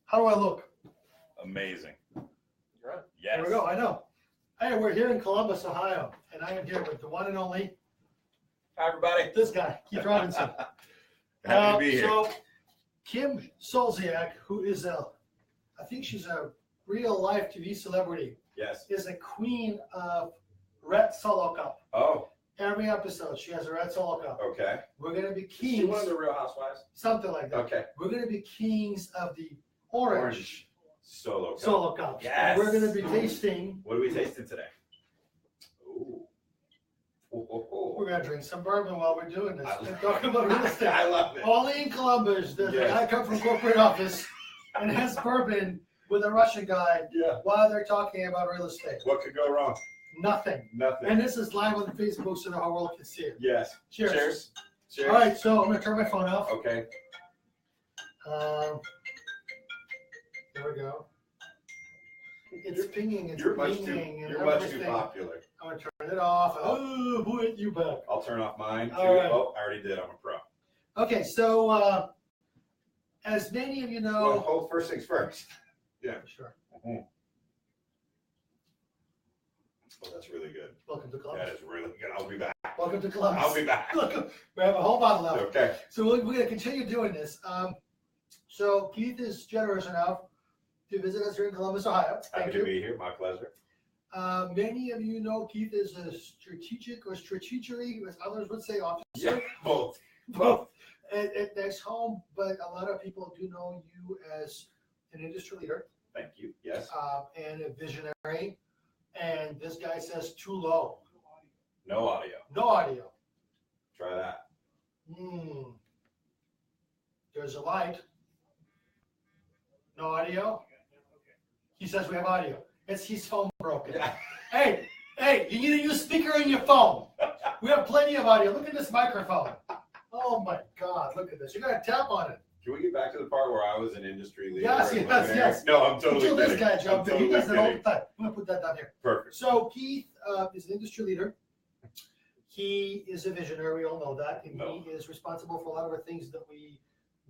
How do I look? Amazing. You're right. Yes. There we go. I know. Hey, we're here in Columbus, Ohio, and I am here with the one and only Hi, everybody. this guy, Keith Robinson. Happy to be here. So, Kim Solziak, who is I think she's a real life TV celebrity, Yes. is a queen of Red Solo Cup. Oh, Every episode, she has a Red Solo Cup. okay. We're going to be Is she kings, one of the Real Housewives? something like that. Okay. We're going to be kings of the Orange Solo Cup. Solo Cups. Yes. And we're going to be tasting. What are we tasting today? Ooh. We're going to drink some bourbon while we're doing this. I We're love talking about real estate. I love it. Only in Columbus does Yes. a guy come from corporate office and has bourbon with a Russian guy Yeah. while they're talking about real estate. What could go wrong? Nothing. Nothing. And this is live on Facebook so the whole world can see it. Yes. Cheers. Cheers. Cheers. All right, so I'm going to turn my phone off. Okay. There we go. It's pinging. It's You're much too. pinging. And You're much too everything. popular. I'm going to turn it off. Oh, who hit you back? I'll turn off mine. Too. All right. Oh, I already did. I'm a pro. Okay, so as many of you know. Well, hold first things first. Yeah. Sure. Mhm. Oh, that's really good. Welcome to Columbus. That is really good. I'll be back. Welcome to Columbus. I'll be back. Look, we have a whole bottle left. Okay. So we're going to continue doing this. So Keith is generous enough to visit us here in Columbus, Ohio. Thank Happy to you. be here. My pleasure. Many of you know Keith is a strategic or strategery, as others would say, officer. Yeah. Both. Both at NextHome, but a lot of people do know you as an industry leader Thank you. Yes. and a visionary. And this guy says too low. No audio. No audio. Try that. There's a light. No audio. He says we have audio. It's his phone broken. Yeah. Hey, you need a new speaker in your phone. We have plenty of audio. Look at this microphone. Oh my God, look at this. You gotta tap on it. Can we get back to the part where I was an industry leader? Yes, and yes, my- yes. No, I'm totally Until this kidding. guy I'm jumped in. He totally does it all the kidding. time. I'm gonna put that down here. Perfect. So Keith is an industry leader. He is a visionary. We all know that, and No. he is responsible for a lot of the things that we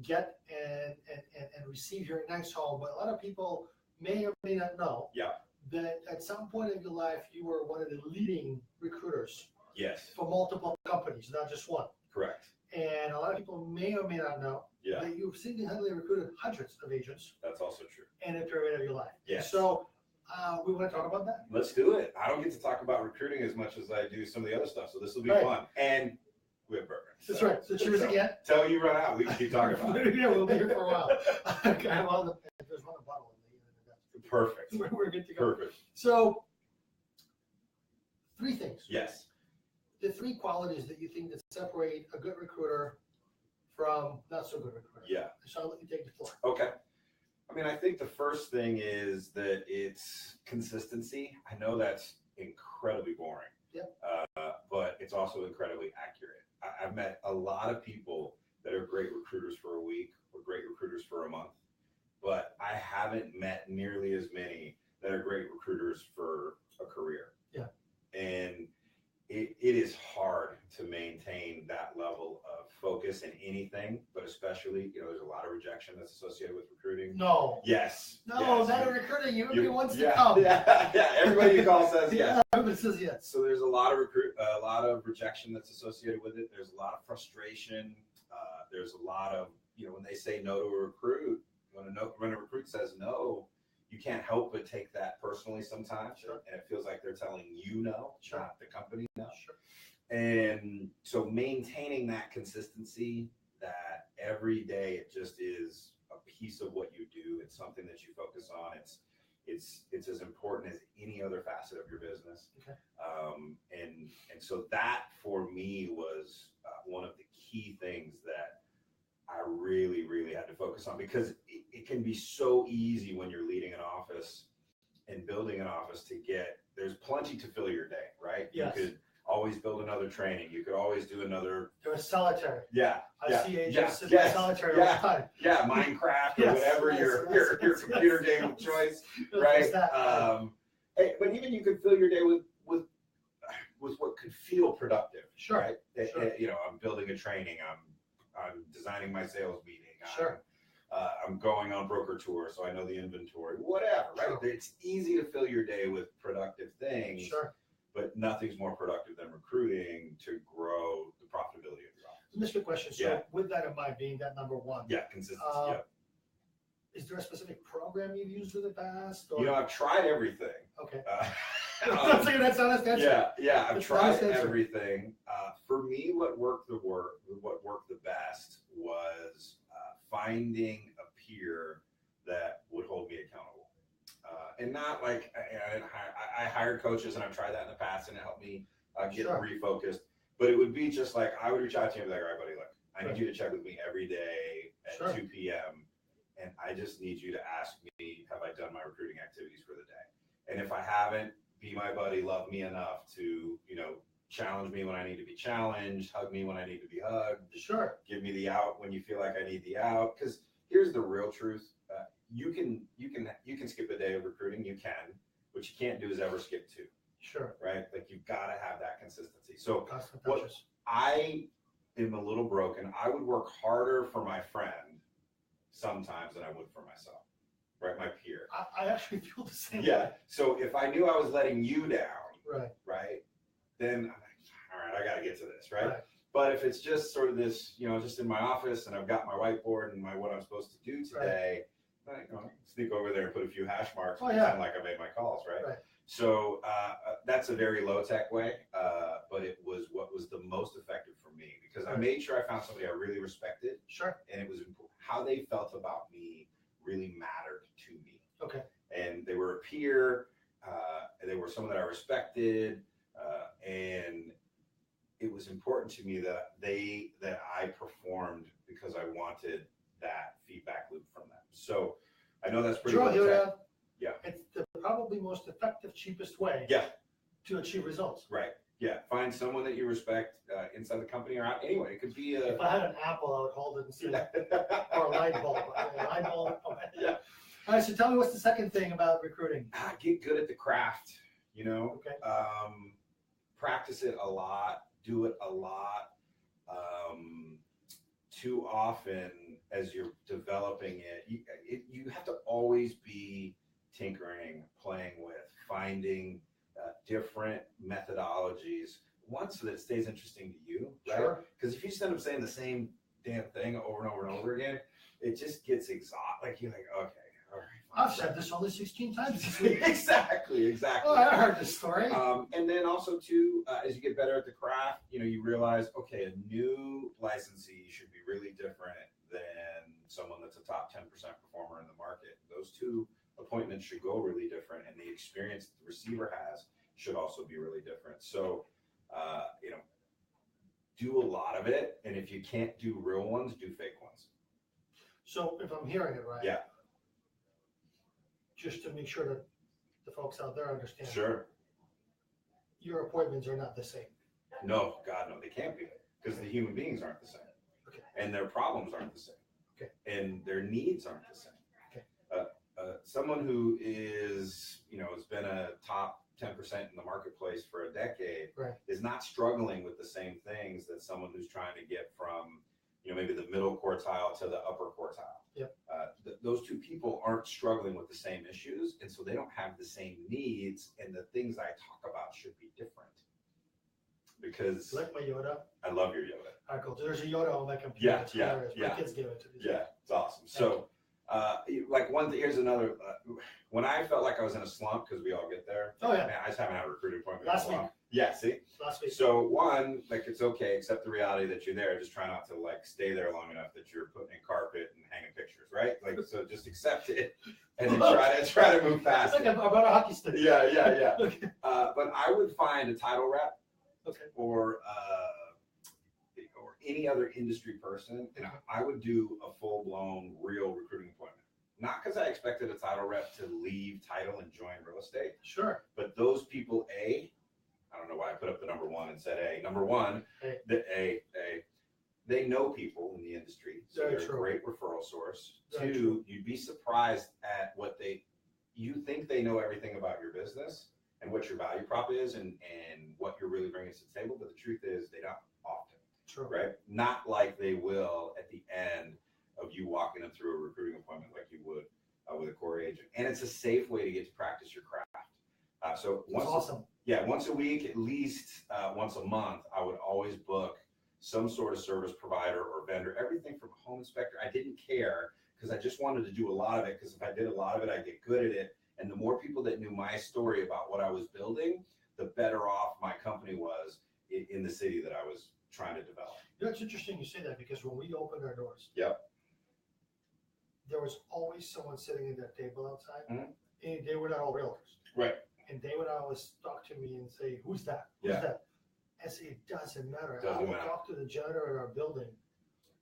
get and receive here at NextHome. But a lot of people may or may not know Yeah. that at some point in your life you were one of the leading recruiters Yes. for multiple companies, not just one. Correct. And a lot of people may or may not know Yeah. that you've single-handedly recruited hundreds of agents That's also true. in a period of your life. Yes. So we want to talk about that. Let's do it. I don't get to talk about recruiting as much as I do some of the other stuff, so this will be Right. fun. And we have bourbon. That's right. So cheers again. Till you run out, we can keep talking about it. Yeah, we'll be here for a while. Okay, well, there's one bottle in the Perfect. We're good to go. Perfect. So, three things. Yes. The three qualities that you think that separate a good recruiter from not so good recruiter. Yeah. So I'll let you take the floor. Okay. I mean, I think the first thing is that it's consistency. I know that's incredibly boring. Yep. But it's also incredibly accurate. I've met a lot of people that are great recruiters for a week or great recruiters for a month, but I haven't met nearly as many that are great recruiters for a career. Yeah. And it is hard to maintain that level of focus in anything, but especially, there's a lot of rejection that's associated with recruiting. No. Yes. No, yes. not a recruiter. Everybody wants to yeah, come. Yeah. Everybody you call says yes. Yeah, everybody says yes. So there's a lot of rejection that's associated with it. There's a lot of frustration. There's a lot of, when they say no to a recruit, when a recruit says no, you can't help but take that personally sometimes. Sure. And it feels like they're telling you no, Sure. not the company no. Sure. And so maintaining that consistency, that every day it just is a piece of what you do. It's something that you focus on. It's as important as any other facet of your business. Okay. And so that for me was one of the key things that I really, really had to focus on, because it can be so easy when you're leading an office and building an office there's plenty to fill your day, right? Yes. You could always build another training. You could always do another. They're solitary. Yeah. I see agents sitting in solitary all the time. Yeah, Minecraft or Yes, whatever yes, yes, your yes, computer yes. game of choice, There's right? that. Hey, but even you could fill your day with what could feel productive. Sure. Right? Sure. I'm building a training. I'm designing my sales meeting. Sure. I'm going on broker tour, so I know the inventory, whatever, right? Sure. It's easy to fill your day with productive things, Sure. but nothing's more productive than recruiting to grow the profitability of your office. Mr. Question. So Yeah. with that in mind, being that number one, Yeah, consistency. Yeah. is there a specific program you've used in the past? Or? You know, I've tried everything. Okay. Um, That's honest answer. yeah, I've That's tried honest answer. everything. For me, what worked the best was finding a peer that would hold me accountable, and not like I hired coaches and I've tried that in the past and it helped me get Sure. refocused. But it would be just like I would reach out to you and be like, all right, buddy, look, I need Right. you to check with me every day at Sure. 2 p.m. and I just need you to ask me, have I done my recruiting activities for the day? And if I haven't, be my buddy, love me enough to, challenge me when I need to be challenged, hug me when I need to be hugged, Sure. give me the out when you feel like I need the out. Because here's the real truth: you can skip a day of recruiting, you can. What you can't do is ever skip 2, Sure. right? Like you've got to have that consistency. So Constant what touches. I am a little broken. I would work harder for my friend sometimes than I would for myself, right? My peer. I actually feel the same Yeah. way. So if I knew I was letting you down, Right. then I'm like, all right, I got to get to this, right? Right. But if it's just sort of this, just in my office and I've got my whiteboard and what I'm supposed to do today, I sneak over there and put a few hash marks and pretend like I made my calls, right? Right. So that's a very low tech way, but it was what was the most effective for me because I made sure I found somebody I really respected. Sure. And it was how they felt about me really mattered to me. Okay. And they were a peer, they were someone that I respected, and it was important to me that I performed because I wanted that feedback loop from them. So I know that's pretty low-tech. Yeah. It's the probably most effective, cheapest way to achieve results. Right. Yeah. Find someone that you respect inside the company or out. Anyway, it could be If I had an apple, I would hold it and see or a light bulb. Yeah. All right, so tell me, what's the second thing about recruiting? Get good at the craft, Okay. Practice it a lot, do it a lot. Too often as you're developing it, you have to always be tinkering, playing with, finding different methodologies, one so that it stays interesting to you, right? Sure. Because if you just end up saying the same damn thing over and over and over again, it just gets exhausting. Like you're like, okay, all right. I've said this only 16 times this week. Exactly. Oh, I heard this story. And then also too, as you get better at the craft, you realize, okay, a new licensee should be really different than someone that's a top 10% performer in the market. Those two appointments should go really different, and the experience the receiver has should also be really different. So, do a lot of it, and if you can't do real ones, do fake ones. So if I'm hearing it right, Yeah. Just to make sure that the folks out there understand, Sure. your appointments are not the same. No, God, no, they can't be, because the human beings aren't the same. Okay. And their problems aren't the same. Okay. And their needs aren't the same. Okay. Someone who is, has been a top 10% in the marketplace for a decade is not struggling with the same things that someone who's trying to get from, maybe the middle quartile to the upper quartile. Yep. Those two people aren't struggling with the same issues, and so they don't have the same needs, and the things I talk about should be different. Because You like my Yoda? I love your Yoda. All right, cool. There's a Yoda on my computer. Yeah, It's hilarious. yeah. My kids gave it to me. Yeah, it's awesome. So, here's another. When I felt like I was in a slump, because we all get there. Oh, yeah. Man, I just haven't had a recruiting appointment. Last in a while. week. Yeah, see? Last week. So, one, it's okay, accept the reality that you're there. Just try not to, stay there long enough that you're putting in carpet and hanging pictures, right? So just accept it and then try to move past It's like it. about a hockey stick. Yeah. Okay. But I would find a title rep Okay. or any other industry person, and I would do a full-blown real recruiting appointment. Not because I expected a title rep to leave title and join real estate, Sure. but those people, I don't know why I put up the number one and said A. Number one, they know people in the industry, so Very they're true. a great referral source. Very Two, true. you'd be surprised at what you think they know everything about your business and what your value prop is and what you're really bringing to the table, but the truth is they don't often. True. Right? Not like they will at the end of you walking them through a recruiting appointment like you would with a core agent. And it's a safe way to get to practice your craft. So once a week, at least once a month, I would always book some sort of service provider or vendor, everything from a home inspector. I didn't care because I just wanted to do a lot of it, because if I did a lot of it, I'd get good at it. And the more people that knew my story about what I was building, the better off my company was in the city that I was trying to develop. You know, it's interesting you say that, because when we opened our doors, Yep. there was always someone sitting at that table outside, Mhm. and they were not all realtors. Right. And they would always talk to me and say, "Who's that? Who's Yeah. that?" I say, "It doesn't matter. Doesn't I will matter. talk to the janitor in our building,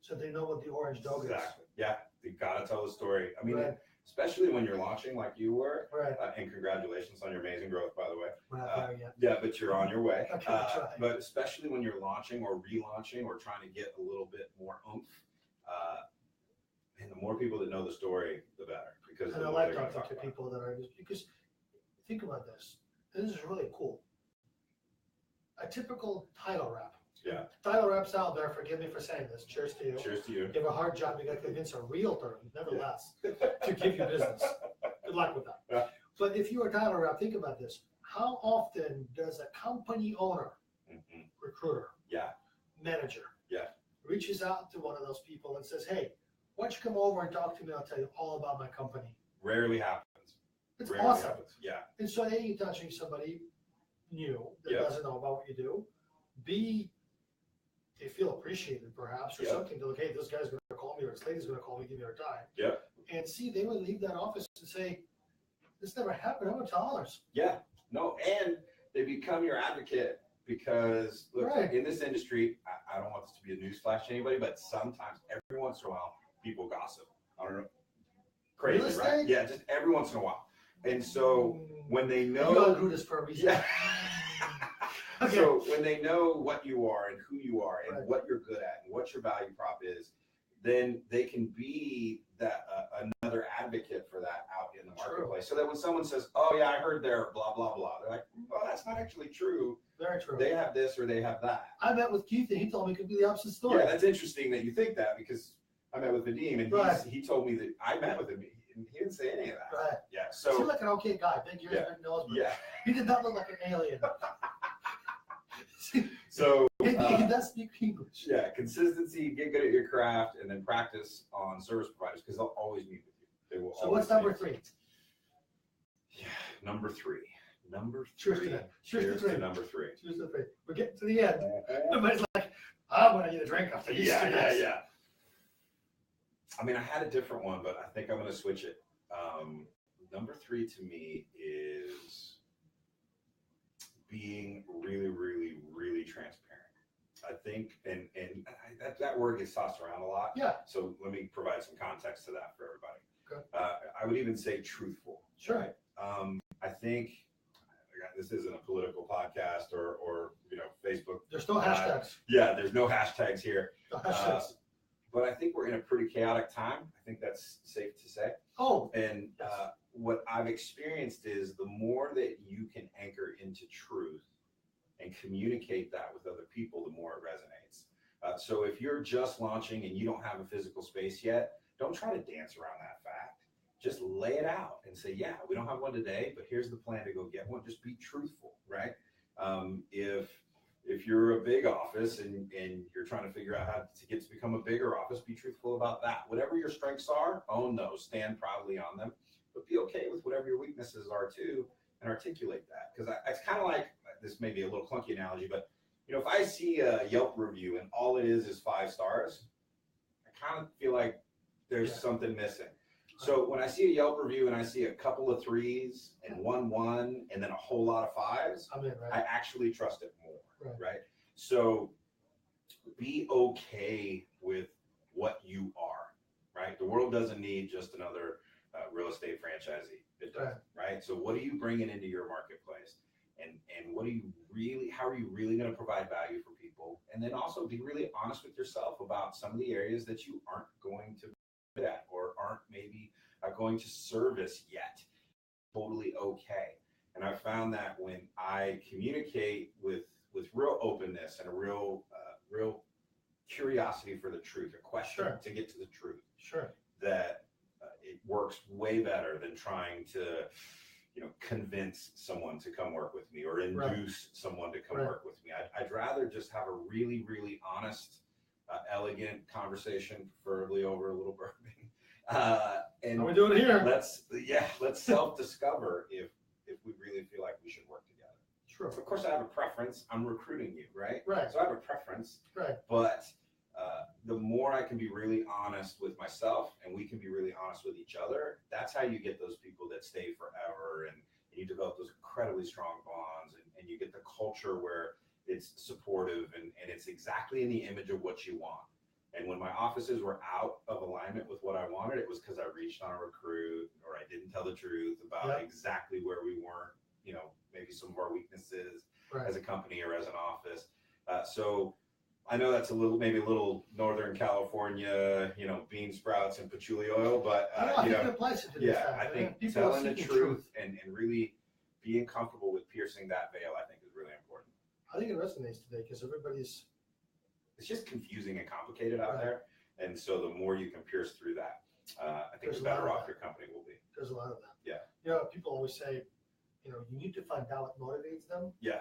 so they know what the orange dog Exactly. Yeah, you gotta tell the story. I mean, Right. especially when you're launching like you were. is." Right. And congratulations on your amazing growth, by the way. We're not there yet. Yeah, but you're on your way. Okay, try. But especially when you're launching or relaunching or trying to get a little bit more oomph, and the more people that know the story, the better. Because And I the more like they're gonna talking talk to about it. people that are just, because think about this. This is really cool. A typical title rep. Yeah. Title reps out there, forgive me for saying this. Cheers to you. Cheers to you. You have a hard job. You got to convince a realtor, nevertheless, to give you business. Good luck with that. Yeah. But if you're a title rep, think about this. How often does a company owner, Mhm. recruiter, Yeah. manager, Yeah. reaches out to one of those people and says, "Hey, why don't you come over and talk to me? I'll tell you all about my company." Rarely happens. It's Rarely awesome. happens. Yeah. And so, A, you're touching somebody new that Yeah. doesn't know about what you do. B, they feel appreciated, perhaps, or Yeah. something. They're like, "Hey, this guy's going to call me, or this lady's going to call me, give me her time." Yeah. And C, they would leave that office and say, "This never happened. I'm going to tell others." Yeah. No, and they become your advocate, because look, Right. in this industry, I don't want this to be a newsflash to anybody, but sometimes, every once in a while, people gossip. I don't know. Crazy, Real right? estate? Yeah, just every once in a while. And so when they You all know, do this for a reason. yeah. Okay. So when they know what you are and who you are and Right. what you're good at and what your value prop is, then they can be that another advocate for that out in the True. marketplace. So that when someone says, "Oh yeah, I heard they're blah blah blah," they're like, "Well, that's not actually true. Very true. They have this or they have that." I met with Keith, and he told me it could be the opposite story. Yeah, that's interesting that you think that, because I met with Vadim and Right. he told me that I met with him and he didn't say any of that. Right. Yeah. He So seemed like an okay guy, big ears, Yeah. big nose, but yeah. he did not look like an alien. So He does speak English. yeah, consistency, get good at your craft, and then practice on service providers, because they'll always meet with you. They will. So always what's number meet. 3? Yeah, number 3. Number Cheers 3. to that. Cheers to Cheers 3. to number 3. Cheers to 3. We're getting to the end. Everybody's like, "I'm going to need a drink after these Yeah, three yeah, guys." yeah. I mean, I had a different one, but I think I'm going to switch it. Number 3 to me is being really, really, really transparent. I think, and that word gets tossed around a lot. Yeah. So let me provide some context to that for everybody. Okay. I would even say truthful. Sure. Right? I think, again, this isn't a political podcast or Facebook. There's no hashtags. Yeah, there's no hashtags here. No hashtags. But I think we're in a pretty chaotic time. I think that's safe to say. Oh, And yes. what I've experienced is the more that you can anchor into truth and communicate that with other people, the more it resonates. So if you're just launching and you don't have a physical space yet, don't try to dance around that fact. Just lay it out and say, yeah, we don't have one today, but here's the plan to go get one. Just be truthful, right? If you're a big office and you're trying to figure out how to get to become a bigger office, be truthful about that. Whatever your strengths are, own those, stand proudly on them, but be okay with whatever your weaknesses are too, and articulate that. Because it's kind of like, this may be a little clunky analogy, but if I see a Yelp review and all it is 5 stars, I kind of feel like there's something missing. So when I see a Yelp review and I see a couple of 3s and 1 and then a whole lot of 5s, I'm in, right? I actually trust it more, Right. right? So be okay with what you are, right? The world doesn't need just another real estate franchisee. It doesn't, right? So what are you bringing into your marketplace? And what do you really, how are you really going to provide value for people? And then also be really honest with yourself about some of the areas that you aren't going to be good at or aren't maybe going to service yet. Totally okay. And I found that when I communicate with real openness and a real curiosity for the truth, a question to get to the truth. Sure. that it works way better than trying to, convince someone to come work with me or induce someone to come work with me. I'd rather just have a really, really honest, elegant conversation, preferably over a little bourbon. And we're doing it here. Let's self-discover if we really feel like we should work together. Sure. Of course, I have a preference. I'm recruiting you, right? Right. So I have a preference. Right. But the more I can be really honest with myself and we can be really honest with each other, that's how you get those people that stay forever, and you develop those incredibly strong bonds, and you get the culture where it's supportive and it's exactly in the image of what you want. And when my offices were out of alignment with what I wanted, it was because I reached on a recruit or I didn't tell the truth about exactly where we weren't, maybe some of our weaknesses as a company or as an office. So I know that's maybe a little Northern California, bean sprouts and patchouli oil, but I think it applies to this time. I think telling the truth and really being comfortable with piercing that veil, I think, is really important. I think it resonates today because it's just confusing and complicated out there, and so the more you can pierce through that, I think the better off your company will be. There's a lot of that. Yeah. People always say, you need to find out what motivates them. Yeah.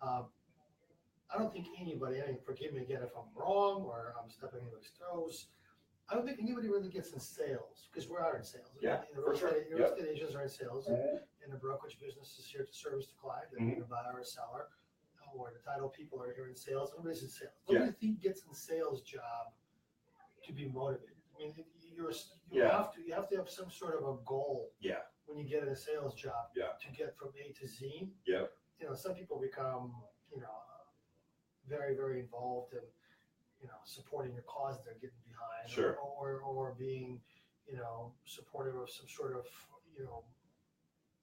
I don't think anybody, forgive me again if I'm wrong or I'm stepping on anybody's toes, I don't think anybody really gets in sales, because we are in sales. Yeah, the real estate agents are in sales, and the brokerage business is here to service the client, and the buyer or seller, or the title people are here in sales. Nobody's in sales. Nobody gets in sales job to be motivated. I mean, you have to have some sort of a goal. Yeah. When you get in a sales job. Yeah. To get from A to Z. Yeah. Some people become, very, very involved in, supporting your cause they're getting behind. Sure. Or being, supportive of some sort of,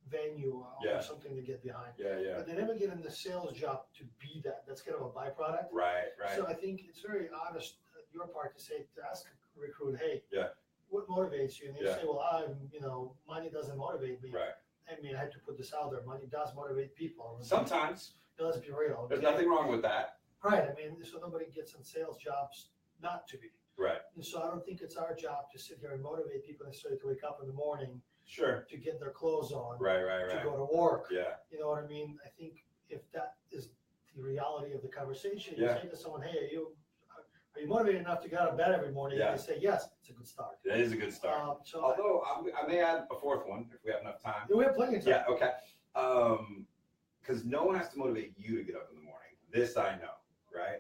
venue or something to get behind. Yeah. But they never get in the sales job to be that. That's kind of a byproduct. Right. So I think it's very honest on your part to ask a recruit, hey, yeah, what motivates you? And they say, well, money doesn't motivate me. Right. I mean, I had to put this out there. Money does motivate people. Sometimes. Let's be real. There's nothing wrong with that. Right. I mean, so nobody gets in sales jobs not to be. Right. And so I don't think it's our job to sit here and motivate people necessarily to wake up in the morning. Sure. To get their clothes on. Right. To go to work. Yeah. You know what I mean? I think if that is the reality of the conversation, you say to someone, hey, are you motivated enough to get out of bed every morning? Yeah. And they say, yes, it's a good start. That is a good start. Although I may add a fourth one if we have enough time. We have plenty of time. Yeah, okay. Because no one has to motivate you to get up in the morning. This I know, right?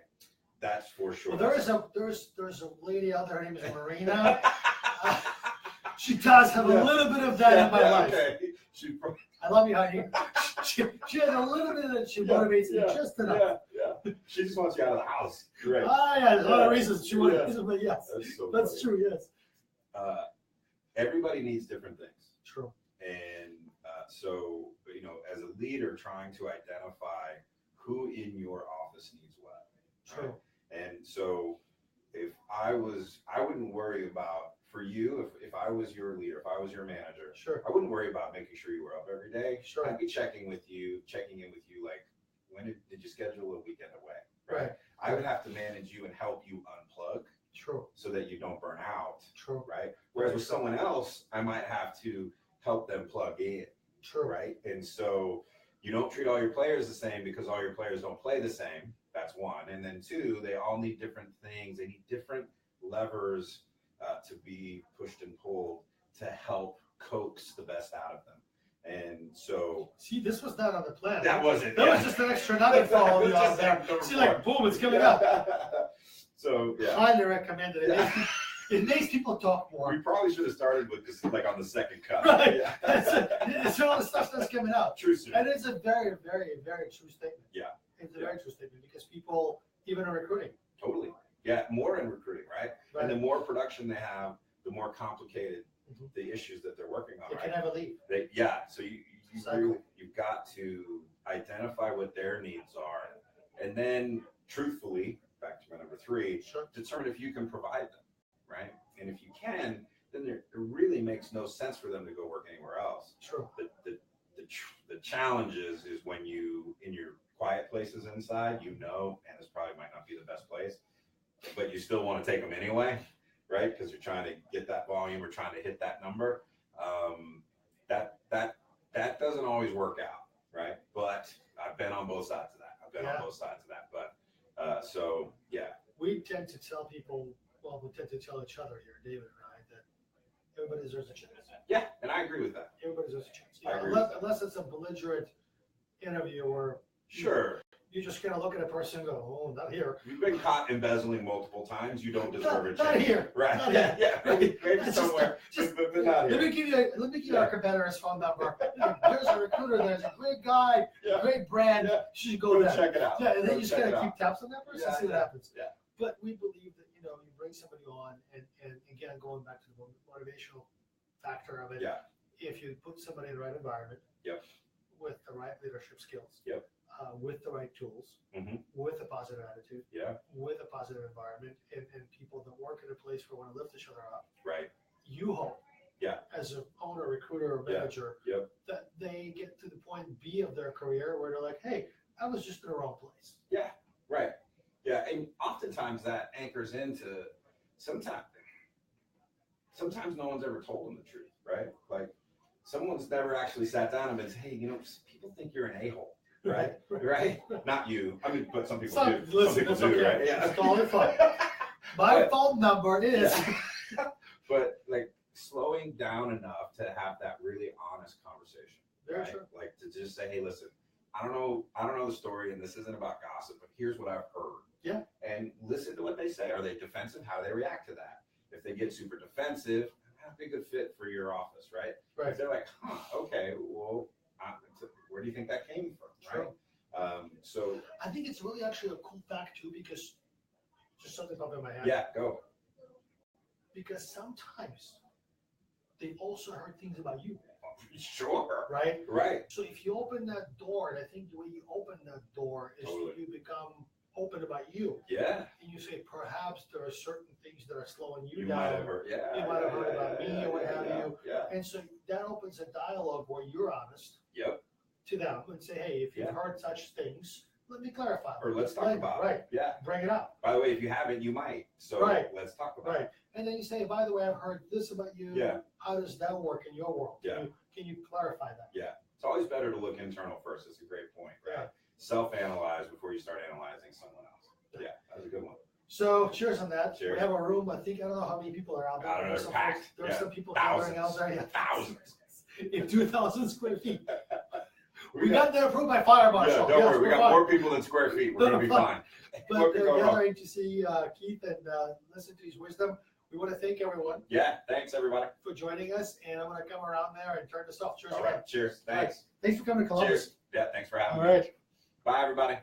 That's for sure. Well, there's a lady out there, her name is Marina. She does have a little bit of that in my life. Okay. I love you, honey. She has a little bit of that. She motivates me just enough. Yeah. She just wants you out of the house. Right. There's a lot of reasons she motivates me, but yes. That's true, yes. Everybody needs different things. True. And so, as a leader, trying to identify who in your office needs what. True. Right? And so I wouldn't worry about, for you, if I was your leader, if I was your manager, sure, I wouldn't worry about making sure you were up every day. Sure. I'd be checking in with you, like, when did you schedule a weekend away? Right. I would have to manage you and help you unplug. True. So that you don't burn out. True. Right. Whereas with someone else, I might have to help them plug in. True. Right. And so you don't treat all your players the same because all your players don't play the same. That's one. And then two, they all need different things. They need different levers to be pushed and pulled to help coax the best out of them. And so, see, this was not on the plan. That wasn't. That was just an extra nugget for all of you out there. See, like, boom, it's coming up. So, yeah. Highly recommended. It makes people talk more. We probably should have started with this, like, on the second cut. Right. Yeah. It's all the stuff that's coming out. True, sir. And it's a very, very, very true statement. Yeah. It's a very true statement because people, even in recruiting. Totally. Yeah, more in recruiting, right? And the more production they have, the more complicated the issues that they're working on. They can never leave. So you've got to identify what their needs are, and then truthfully, back to my number 3, determine if you can provide them, right? And if you can, then it really makes no sense for them to go work anywhere else. True. The challenge is when you, in your quiet places inside, and this probably might not be the best place, but you still want to take them anyway, right? Because you're trying to get that volume or trying to hit that number. That doesn't always work out, right? But I've been on both sides of that. But so yeah. We tend to tell people, well, we tend to tell each other here, David and I, that everybody deserves a chance. Yeah, and I agree with that. Everybody deserves a chance. Unless it's a belligerent interview where sure. You just kind of look at a person and go, oh, not here. You've been caught embezzling multiple times. You don't deserve a chance. Not here. Right. Not yeah. Maybe somewhere. But not here. Let me give you our competitor's phone number. There's a recruiter. There's a great guy, great brand. You should go there. Check it out. Yeah, and then you just gotta keep tabs on that person and see what happens. Yeah. But we believe that you bring somebody on, and again going back to the motivational factor of it. Yeah. If you put somebody in the right environment. Yep. With the right leadership skills. Yep. With the right tools, with a positive attitude, with a positive environment, and people that work in a place where want to lift each other up. Right. You hope, as an owner, recruiter, or manager, that they get to the point B of their career where they're like, hey, I was just in the wrong place. Yeah. Right. Yeah. And oftentimes that anchors into sometimes no one's ever told them the truth, right? Like someone's never actually sat down and been, hey, people think you're an a-hole. Right. Not you. I mean, but some people do. Listen, some people do, okay. right? Yeah. It's all fun. My phone number is. But like slowing down enough to have that really honest conversation. Very right? true. Like to just say, hey, listen, I don't know the story, and this isn't about gossip, but here's what I've heard. Yeah. And listen to what they say. Are they defensive? How do they react to that? If they get super defensive, that'd be a good fit for your office, right? Right. If they're like, okay, well, where do you think that came from? Right. So I think it's really actually a cool fact too, because just something popped in my head. Yeah, go. Because sometimes they also heard things about you. Sure. Right. Right. So if you open that door, and I think the way you open that door is you become open about you. Yeah. And you say perhaps there are certain things that are slowing you down. Might have heard, you might have heard about me or what have you. Yeah. And so that opens a dialogue where you're honest. Yep. To them and say, hey, if you've heard such things, let me clarify. Or let's talk about it. Yeah. Bring it up. By the way, if you haven't, you might. So let's talk about it. And then you say, by the way, I've heard this about you. Yeah. How does that work in your world? Yeah. Can you clarify that? Yeah. It's always better to look internal first. It's a great point, right? Yeah. Self-analyze before you start analyzing someone else. Yeah, that was a good one. So cheers on that. Cheers. We have a room. I don't know how many people are out there. I don't know, packed. There's some people Thousands. gathering out there. Yeah. Thousands. In 2,000 square feet. We got that approved by fire marshal. Yeah, don't worry. We got more people than square feet. We're going to be fine. But gathering to see Keith and listen to his wisdom. We want to thank everyone. Yeah, thanks everybody for joining us. And I'm going to come around there and turn this off. Cheers. All right. Cheers. Thanks. Thanks for coming to Columbus. Cheers. Yeah, thanks for having me. All right. Bye, everybody.